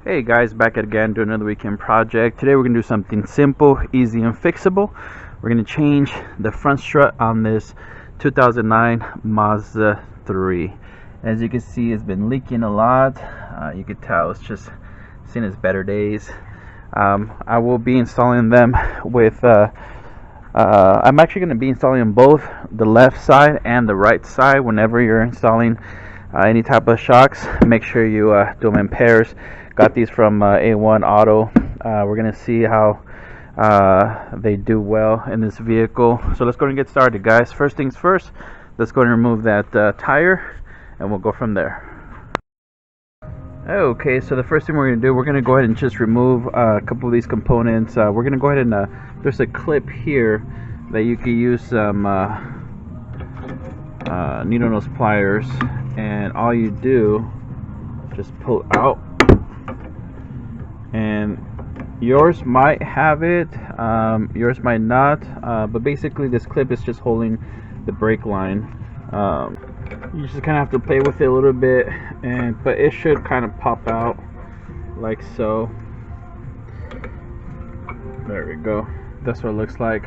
Hey guys, back again doing another weekend project. Today we're going to do something simple, easy, and fixable. We're going to change the front strut on this 2009 Mazda 3. As you can see, it's been leaking a lot. You can tell it's just seen its better days. I will be installing them with I'm actually going to be installing both the left side and the right side. Whenever you're installing any type of shocks, make sure you do them in pairs. Got these from A1 Auto. We're gonna see how they do well in this vehicle. So let's go and get started, guys. First things first, let's go and remove that tire, and we'll go from there. Okay, so the first thing we're gonna do, we're gonna go ahead and just remove a couple of these components. We're gonna go ahead and there's a clip here that you can use some needle nose pliers, and all you do just pull out. And yours might have it, yours might not, but basically this clip is just holding the brake line. You just kind of have to play with it a little bit, but it should kind of pop out like so. There we go. That's what it looks like.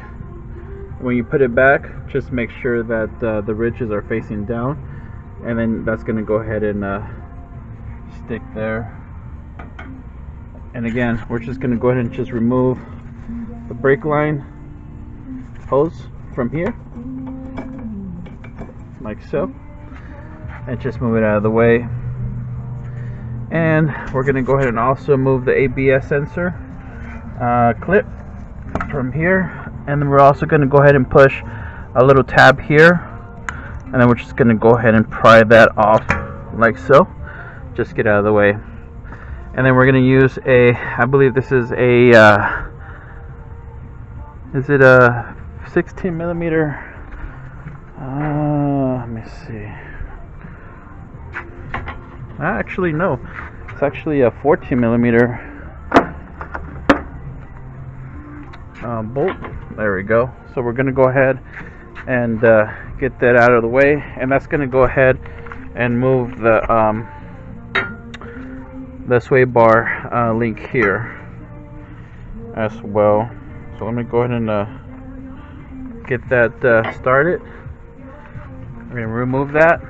When you put it back, just make sure that the ridges are facing down, and then that's going to go ahead and stick there. And again, we're just going to go ahead and just remove the brake line hose from here, like so, and just move it out of the way. And we're going to go ahead and also move the ABS sensor clip from here, and then we're also going to go ahead and push a little tab here, and then we're just going to go ahead and pry that off like so. Just get out of the way. And then we're going to use I believe this is is it a 16 millimeter? Let me see. Actually, no. It's actually a 14 millimeter bolt. There we go. So we're going to go ahead and get that out of the way. And that's going to go ahead and move the sway bar link here as well. So let me go ahead and get that started. I'm going to remove that.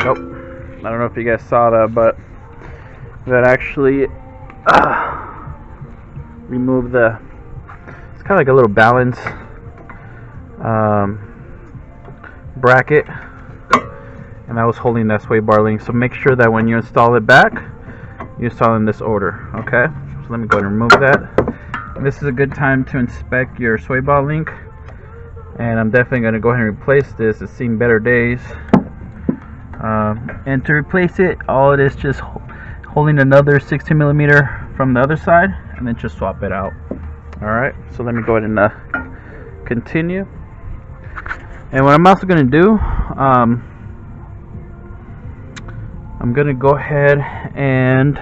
Nope. I don't know if you guys saw that, but that actually removed it's kind of like a little balance bracket, and that was holding that sway bar link. So make sure that when you install it back, you install in this order. Okay, so let me go ahead and remove that. And this is a good time to inspect your sway bar link, and I'm definitely going to go ahead and replace this. It's seen better days. And to replace it, all it is just holding another 16 millimeter from the other side, and then just swap it out. Alright, so let me go ahead and continue. And what I'm also going to do, I'm going to go ahead and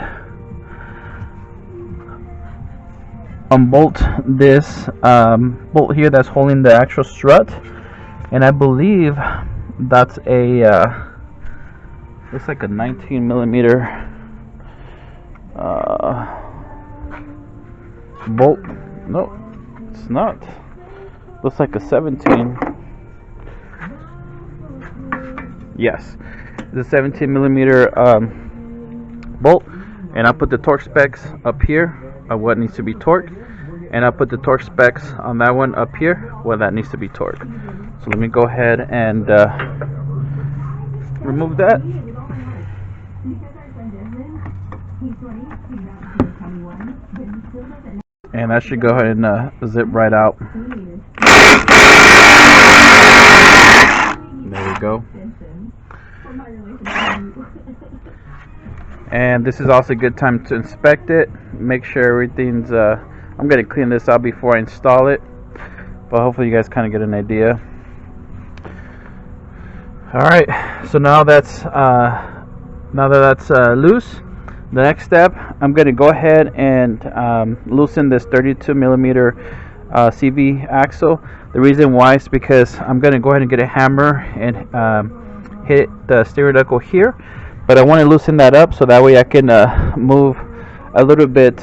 unbolt this bolt here that's holding the actual strut. And I believe that's looks like a 19 millimeter bolt. No, it's not. Looks like a 17. Yes, it's a 17 millimeter bolt, and I'll put the torque specs up here of what needs to be torqued, and I'll put the torque specs on that one up here where that needs to be torqued. So let me go ahead and remove that. And that should go ahead and zip right out. There we go. And this is also a good time to inspect it. Make sure everything's I'm going to clean this out before I install it, but hopefully you guys kind of get an idea. Alright, so now that that's loose, the next step, I'm going to go ahead and loosen this 32 millimeter CV axle. The reason why is because I'm going to go ahead and get a hammer and hit the steering knuckle here, but I want to loosen that up so that way I can move a little bit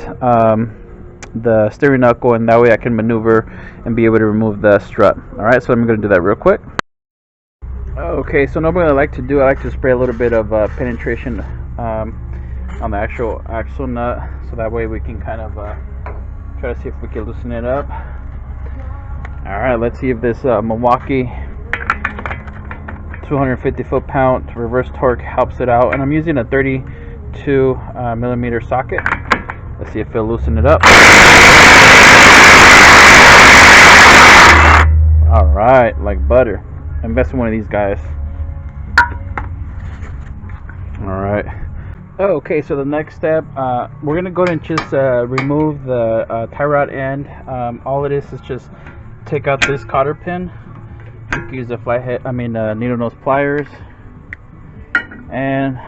the steering knuckle, and that way I can maneuver and be able to remove the strut. Alright, so I'm going to do that real quick. Okay, so normally I like to spray a little bit of penetration on the actual axle nut, so that way we can kind of try to see if we can loosen it up. Alright, let's see if this Milwaukee 250 foot-pound reverse torque helps it out. And I'm using a 32 millimeter socket. Let's see if it'll loosen it up. Alright, like butter. Invest in one of these guys. Alright. Okay, so the next step, we're going to go ahead and just remove the tie rod end. All it is just take out this cotter pin. You can use a needle nose pliers. And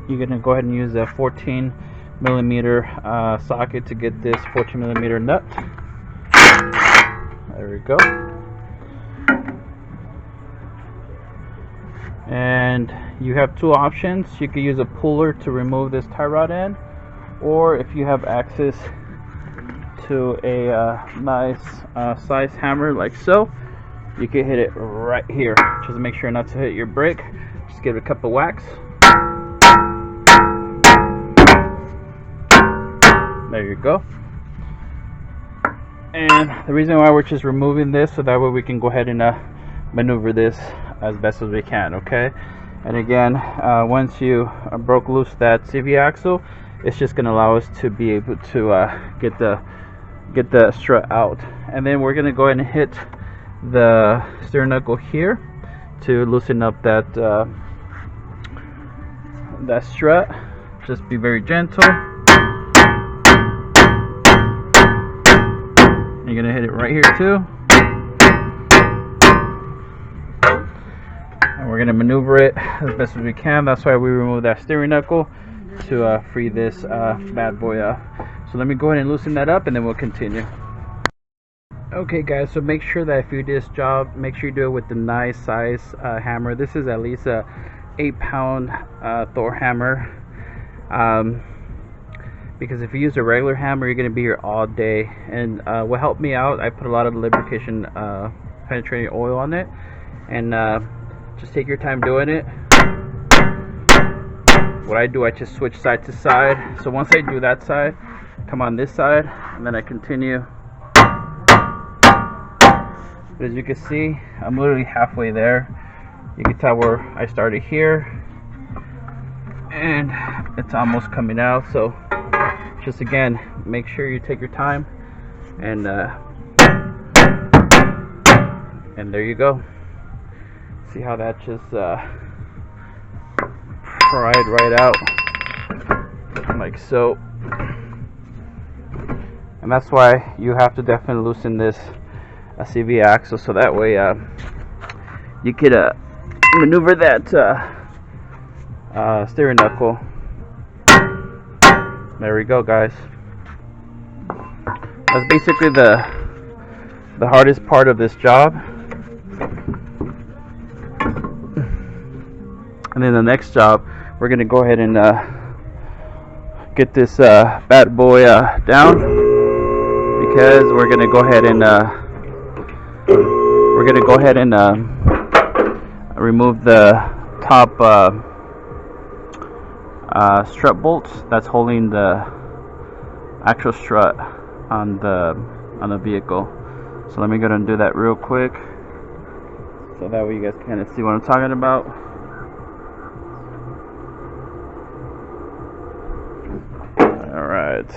you're going to go ahead and use a 14 millimeter socket to get this 14 millimeter nut. There we go. And you have two options. You can use a puller to remove this tie rod end, or if you have access to a nice size hammer like so, you can hit it right here. Just make sure not to hit your brake. Just give it a couple whacks. There you go. And the reason why we're just removing this, so that way we can go ahead and maneuver this as best as we can. Okay, and again, once you broke loose that CV axle, it's just going to allow us to be able to get the strut out. And then we're going to go ahead and hit the steering knuckle here to loosen up that that strut. Just be very gentle. You're gonna hit it right here too, and we're gonna maneuver it as best as we can. That's why we remove that steering knuckle to free this bad boy up. So let me go ahead and loosen that up, and then we'll continue. Okay guys, so make sure that if you do this job, make sure you do it with the nice size hammer. This is at least a 8-pound Thor hammer. Because if you use a regular hammer, you're going to be here all day. And what helped me out, I put a lot of lubrication penetrating oil on it, and just take your time doing it. What I do, I just switch side to side. So once I do that side, come on this side, and then I continue. But as you can see, I'm literally halfway there. You can tell where I started here, and it's almost coming out. So just again, make sure you take your time, and there you go. See how that just pried right out like so. And that's why you have to definitely loosen this CV axle, so that way you could maneuver that steering knuckle. There we go, guys. That's basically the hardest part of this job. And then the next job, we're gonna go ahead and get this bad boy down, because we're gonna go ahead and remove the top strut bolts that's holding the actual strut on the vehicle. So let me go ahead and do that real quick, so that way you guys kind of see what I'm talking about. All right,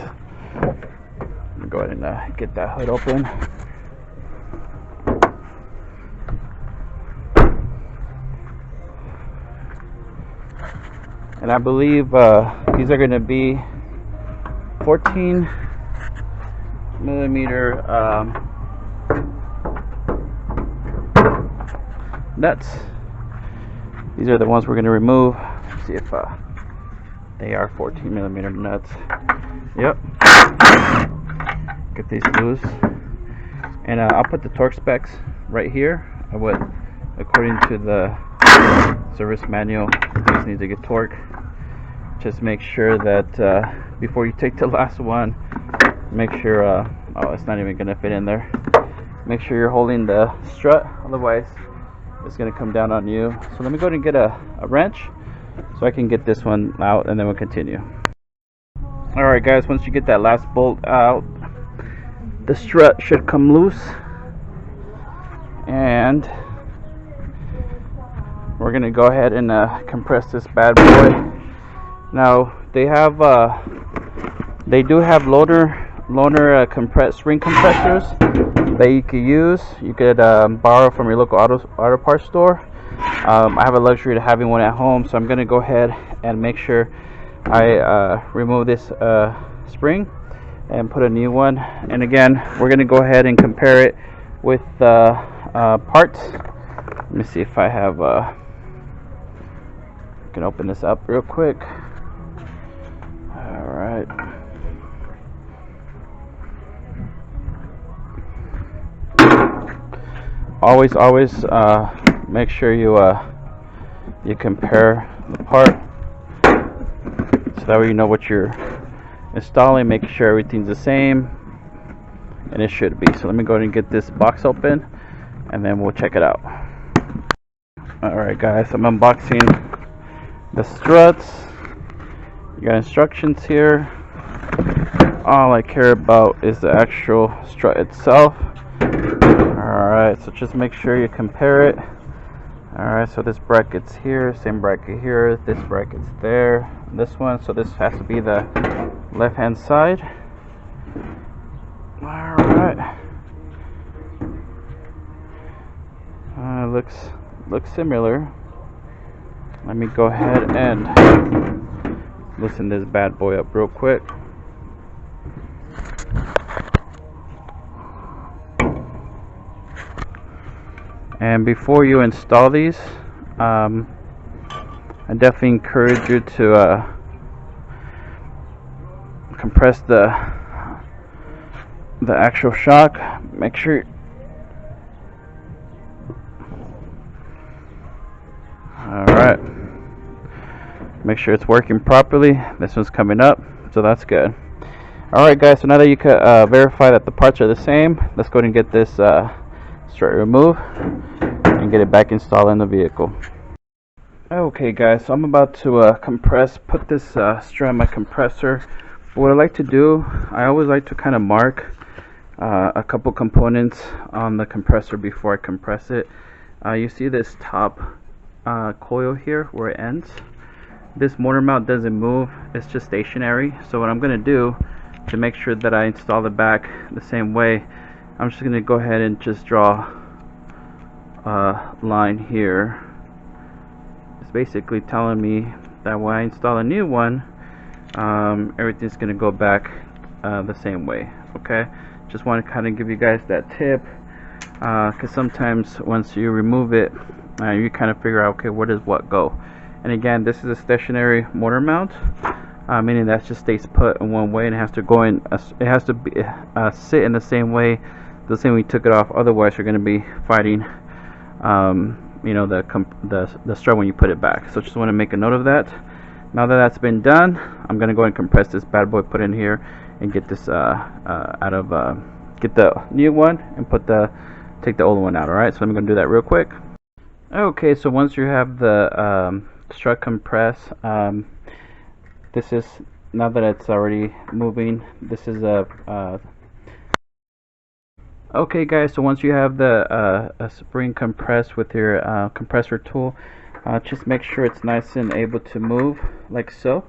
go ahead and get that hood open. And I believe these are going to be 14 millimeter nuts. These are the ones we're going to remove. Let's see if they are 14 millimeter nuts. Yep. Get these loose. And I'll put the torque specs right here. I would, according to the service manual, these need to get torque. just make sure that before you take the last one, make sure oh, it's not even gonna fit in there. Make sure you're holding the strut, otherwise it's gonna come down on you. So let me go ahead and get a wrench so I can get this one out, and then we'll continue. Alright guys, once you get that last bolt out, the strut should come loose, and we're gonna go ahead and compress this bad boy. Now they do have loaner spring compressors that you could use. You could borrow from your local auto parts store. I have a luxury of having one at home, so I'm gonna go ahead and make sure I remove this spring and put a new one. And again, we're gonna go ahead and compare it with parts. Let me see if I have I can open this up real quick. All right. Always make sure you compare the part, so that way you know what you're installing. Make sure everything's the same, and it should be. So let me go ahead and get this box open, and then we'll check it out. Alright guys, I'm unboxing the struts. You got instructions here. All I care about is the actual strut itself. Alright, so just make sure you compare it. Alright, so this bracket's here, same bracket here, this bracket's there, this one, so this has to be the left hand side. Alright. Looks similar. Let me go ahead and loosen this bad boy up real quick. And before you install these, I definitely encourage you to compress the actual shock. Make sure. Alright. Make sure it's working properly. This one's coming up, so that's good. Alright guys, so now that you can verify that the parts are the same, let's go ahead and get this strut removed and get it back installed in the vehicle. Okay guys, so I'm about to put this strut in my compressor. What I like to do, I always like to kind of mark a couple components on the compressor before I compress it. You see this top coil here where it ends. This motor mount doesn't move, it's just stationary. So what I'm going to do to make sure that I install the back the same way, I'm just going to go ahead and just draw a line here. It's basically telling me that when I install a new one, everything's going to go back the same way. Okay, just want to kind of give you guys that tip, because sometimes once you remove it, you kind of figure out, okay, where does what go. And again, this is a stationary motor mount, meaning that just stays put in one way, and it has to go in. It has to be sit in the same way we took it off. Otherwise, you're going to be fighting, you know, the strut when you put it back. So just want to make a note of that. Now that that's been done, I'm going to go and compress this bad boy, put in here, and get this get the new one and take the old one out. All right, so I'm going to do that real quick. Okay, so once you have the strut compressed, this is, now that it's already moving, this is a okay guys, so once you have the spring compressed with your compressor tool, just make sure it's nice and able to move like so.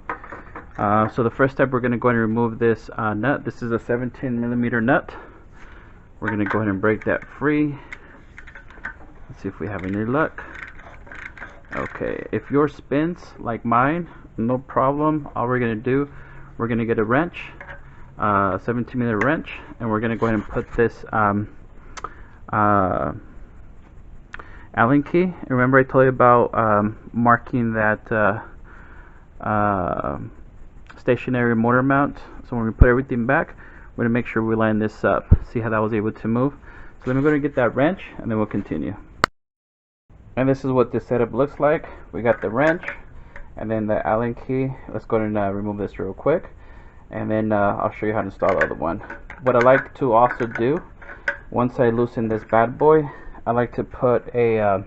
So the first step, we're going to go ahead and remove this nut. This is a 17mm nut. We're going to go ahead and break that free. Let's see if we have any luck. Okay, if yours spins like mine, no problem. All we're going to do, we're going to get a wrench, 17mm wrench, and we're going to go ahead and put this Allen key. And remember I told you about marking that stationary motor mount. So when we put everything back, we're going to make sure we line this up. See how that was able to move? So let me go and get that wrench, and then we'll continue. And this is what this setup looks like. We got the wrench, and then the Allen key. Let's go ahead and remove this real quick, and then I'll show you how to install the other one. What I like to also do, once I loosen this bad boy, I like to put a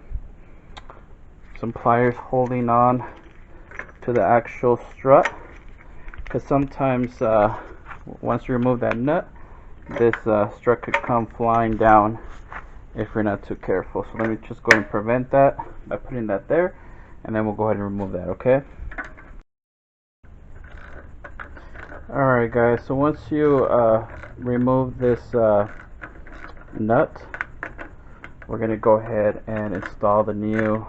some pliers holding on to the actual strut, because sometimes once you remove that nut, this strut could come flying down if you're not too careful. So let me just go ahead and prevent that by putting that there, and then we'll go ahead and remove that, okay? Alright guys, so once you remove this nut, we're going to go ahead and install the new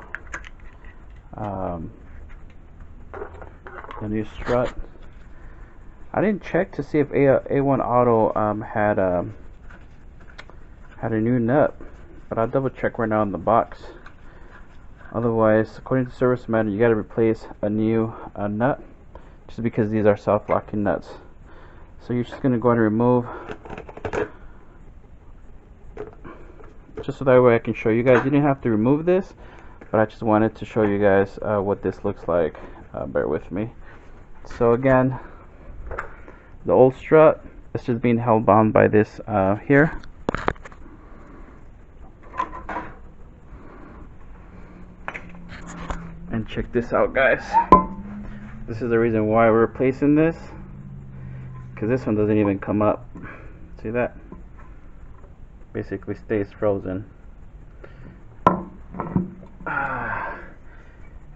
strut. I didn't check to see if A1 Auto had a new nut, but I'll double check right now in the box. Otherwise, according to service manual, you got to replace a new nut, just because these are self-locking nuts. So you're just going to go ahead and remove, just so that way I can show you guys. You didn't have to remove this, but I just wanted to show you guys what this looks like. Bear with me. So again, the old strut is just being held on by this here. And check this out, guys. This is the reason why we're replacing this, because this one doesn't even come up. See that? Basically stays frozen.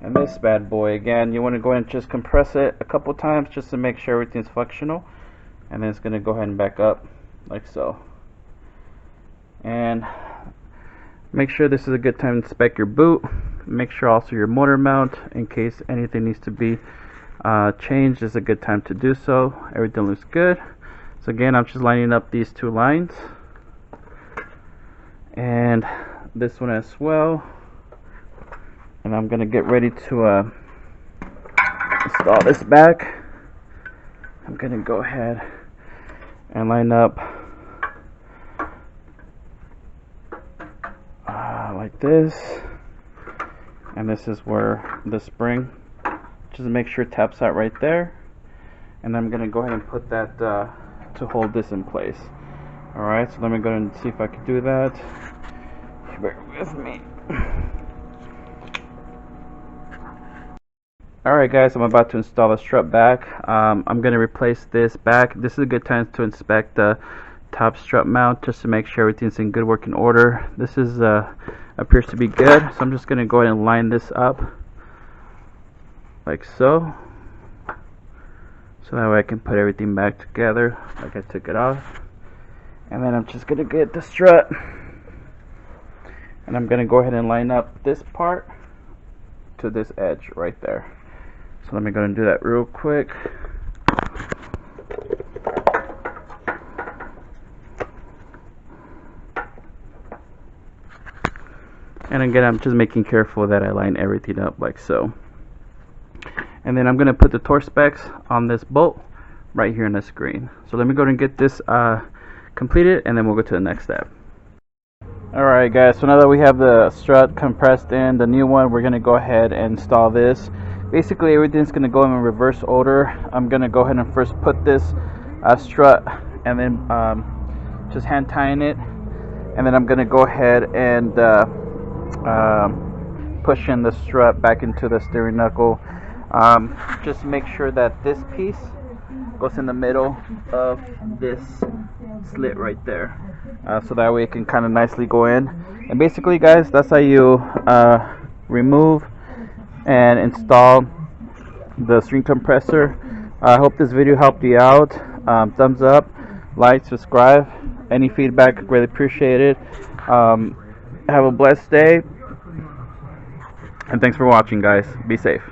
And this bad boy, again, you want to go ahead and just compress it a couple times just to make sure everything's functional, and then it's going to go ahead and back up like so. And make sure this is a good time to inspect your boot. Make sure also your motor mount, in case anything needs to be changed, is a good time to do so. Everything looks good. So again, I'm just lining up these two lines, and this one as well. And I'm gonna get ready to install this back. I'm gonna go ahead and line up like this, and this is where the spring, just make sure it taps out right there, and I'm gonna go ahead and put that to hold this in place. Alright, so let me go ahead and see if I can do that. Bear with me. Alright guys, I'm about to install the strut back. I'm going to replace this back. This is a good time to inspect the top strut mount, just to make sure everything's in good working order. This is appears to be good, so I'm just going to go ahead and line this up like so, so that way I can put everything back together like I took it off. And then I'm just going to get the strut, and I'm going to go ahead and line up this part to this edge right there. So let me go ahead and do that real quick. And again, I'm just making careful that I line everything up like so. And then I'm going to put the torque specs on this bolt right here on the screen. So let me go ahead and get this completed, and then we'll go to the next step. Alright guys, so now that we have the strut compressed in, the new one, we're going to go ahead and install this. Basically everything's going to go in reverse order. I'm going to go ahead and first put this strut, and then just hand tying it, and then I'm going to go ahead and push in the strut back into the steering knuckle. Just make sure that this piece goes in the middle of this slit right there, so that way it can kind of nicely go in. And basically guys, that's how you remove and install the string compressor. I hope this video helped you out. Thumbs up, like, subscribe. Any feedback, really appreciate it. Have a blessed day, and thanks for watching guys. Be safe.